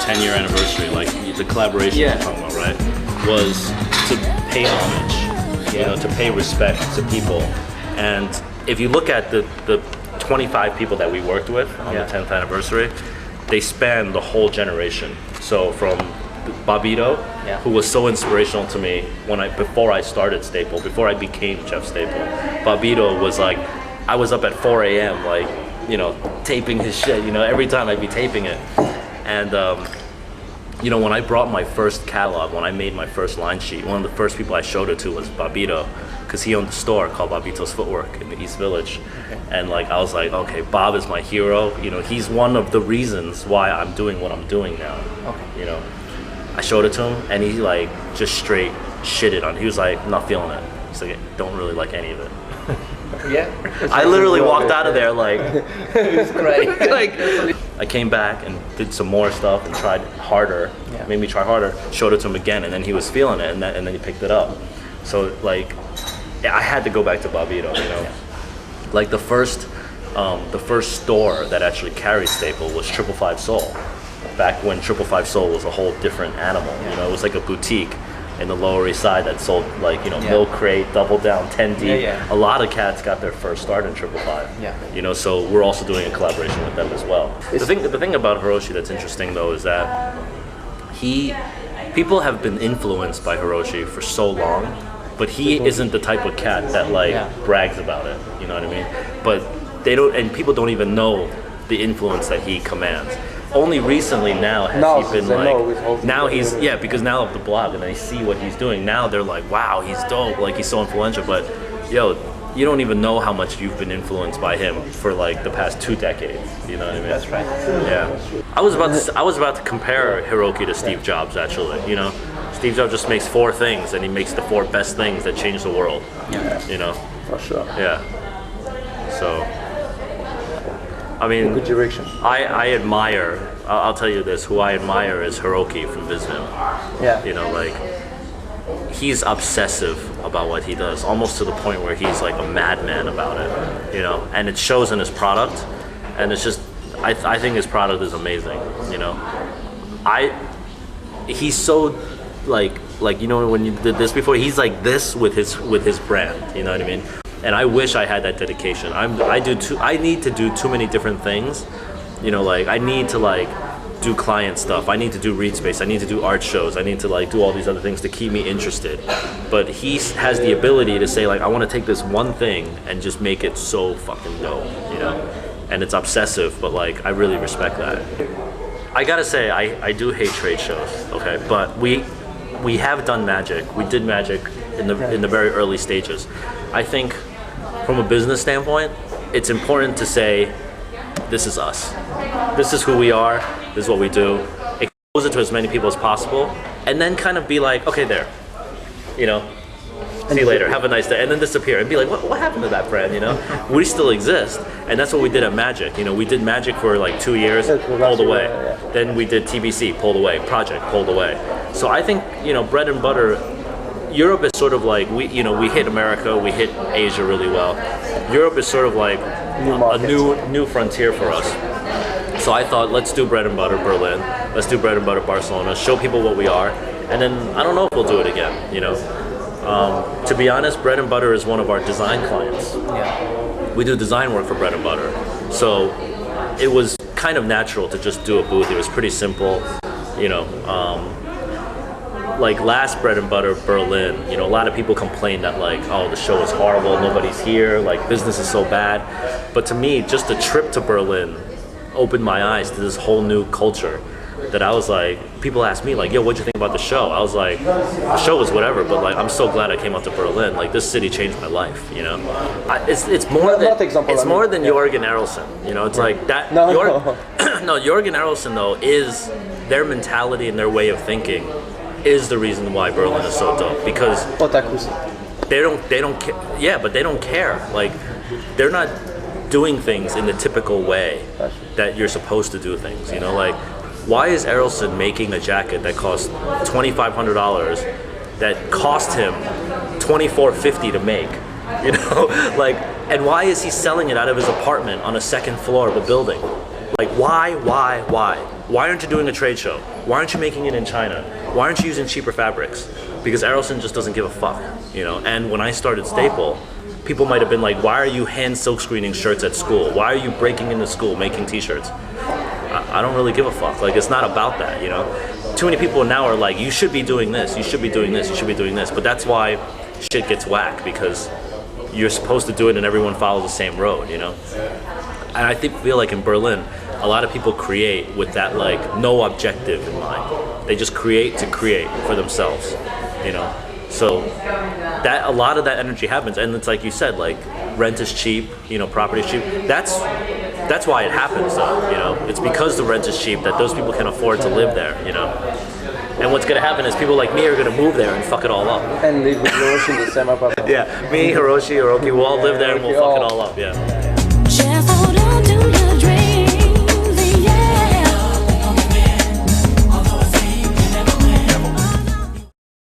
10-year anniversary, like the collaboration you're talking about, right, was to pay homage, you know, to pay respect to people. And if you look at the 25 people that we worked with on the 10th anniversary, they span the whole generation. So from Bobbito, who was so inspirational to me before I started Staple, before I became Jeff Staple. Bobbito was like, I was up at 4 a.m. like, you know, taping his shit, you know, every time I'd be taping it. And you know, when I brought my first catalog, when I made my first line sheet, one of the first people I showed it to was Bobbito, because he owned a store called Bobbito's Footwork in the East Village. And like, I was like, okay, Bob is my hero. You know, he's one of the reasons why I'm doing what I'm doing now. You know, I showed it to him and he like just straight shitted on it. He was like, I'm not feeling it. He's like, I don't really like any of it. I literally walked out of there like, it was great. Like, I came back and did some more stuff and tried harder, made me try harder, showed it to him again, and then he was feeling it, and then he picked it up. So like, I had to go back to Bobbito, you know. Like the first store that actually carried Staple was 555 Soul. Back when 555 Soul was a whole different animal, you know, it was like a boutique in the Lower East Side that sold like, you know, Milk Crate, Double Down, 10 Deep. A lot of cats got their first start in 555. You know, so we're also doing a collaboration with them as well. The thing about Hiroshi that's interesting though is that people have been influenced by Hiroshi for so long, but he isn't the type of cat that like brags about it. You know what I mean? But they don't, and people don't even know the influence that he commands. Only recently now has he been like, now he's, because now of the blog and they see what he's doing, now they're like, wow, he's dope, like he's so influential. But yo, you don't even know how much you've been influenced by him for like the past 2 decades. You know what I mean? That's right. Yeah. I was about to compare Hiroki to Steve Jobs actually, you know? Steve Jobs just makes 4 things and he makes the 4 best things that change the world. You know? For sure. Yeah. So, I mean, good direction. I admire, I'll tell you this, who I admire is Hiroki from Viznim. You know, like, he's obsessive about what he does, almost to the point where he's like a madman about it, you know, and it shows in his product, and it's just, I think his product is amazing, you know. He's so, like, you know, when you did this before, he's like this with his brand, you know what I mean? And I wish I had that dedication. I need to do too many different things. You know, like I need to like do client stuff. I need to do read space. I need to do art shows. I need to like do all these other things to keep me interested. But he has the ability to say like, I want to take this one thing and just make it so fucking dope, you know? And it's obsessive, but like, I really respect that. I gotta say, I do hate trade shows, okay? But we have done magic. We did magic in the very early stages. I think from a business standpoint, it's important to say, this is us. This is who we are. This is what we do. Expose it to as many people as possible, and then kind of be like, okay, there, you know, see you later, have a nice day, and then disappear and be like, what happened to that brand, you know? We still exist, and that's what we did at Magic. You know, we did Magic for like 2 years, pulled away. Then we did TBC, pulled away. Project, pulled away. So I think, you know, bread and butter, Europe is sort of like, we hit America, we hit Asia really well. Europe is sort of like a new frontier for us. So I thought, let's do bread and butter Berlin, let's do bread and butter Barcelona, show people what we are, and then I don't know if we'll do it again, you know. To be honest, bread and butter is one of our design clients. We do design work for bread and butter. So it was kind of natural to just do a booth. It was pretty simple, you know. Like last bread and butter Berlin, you know, a lot of people complained that like, oh, the show is horrible, nobody's here, like business is so bad. But to me, just the trip to Berlin opened my eyes to this whole new culture that I was like, people ask me like, yo, what'd you think about the show? I was like, the show was whatever, but like, I'm so glad I came out to Berlin. Like this city changed my life, you know? It's more than Jorgen Errolson, you know? It's like that, no, Jorgen Errolson though is, their mentality and their way of thinking is the reason why Berlin is so dope, because they don't care. Yeah, but they don't care. Like they're not doing things in the typical way that you're supposed to do things. You know, like why is Errolson making a jacket that costs $2,500 that cost him $24.50 to make? You know, like, and why is he selling it out of his apartment on a second floor of a building? Like, why? Why aren't you doing a trade show? Why aren't you making it in China? Why aren't you using cheaper fabrics? Because Errolson just doesn't give a fuck, you know? And when I started Staple, people might have been like, why are you hand silk screening shirts at school? Why are you breaking into school making t-shirts? I don't really give a fuck. Like, it's not about that, you know? Too many people now are like, you should be doing this, you should be doing this, you should be doing this. But that's why shit gets whacked, because you're supposed to do it and everyone follows the same road, you know? And I feel like in Berlin, a lot of people create with that, like, no objective in mind. They just create to create for themselves, you know? So that a lot of that energy happens, and it's like you said, like, rent is cheap, you know, property is cheap. That's why it happens, though, you know? It's because the rent is cheap that those people can afford to live there, you know? And what's gonna happen is people like me are gonna move there and fuck it all up. And live with Hiroshi in the same apartment. Yeah, me, Hiroshi, Hiroki, we'll all live there and we'll fuck it all up, yeah.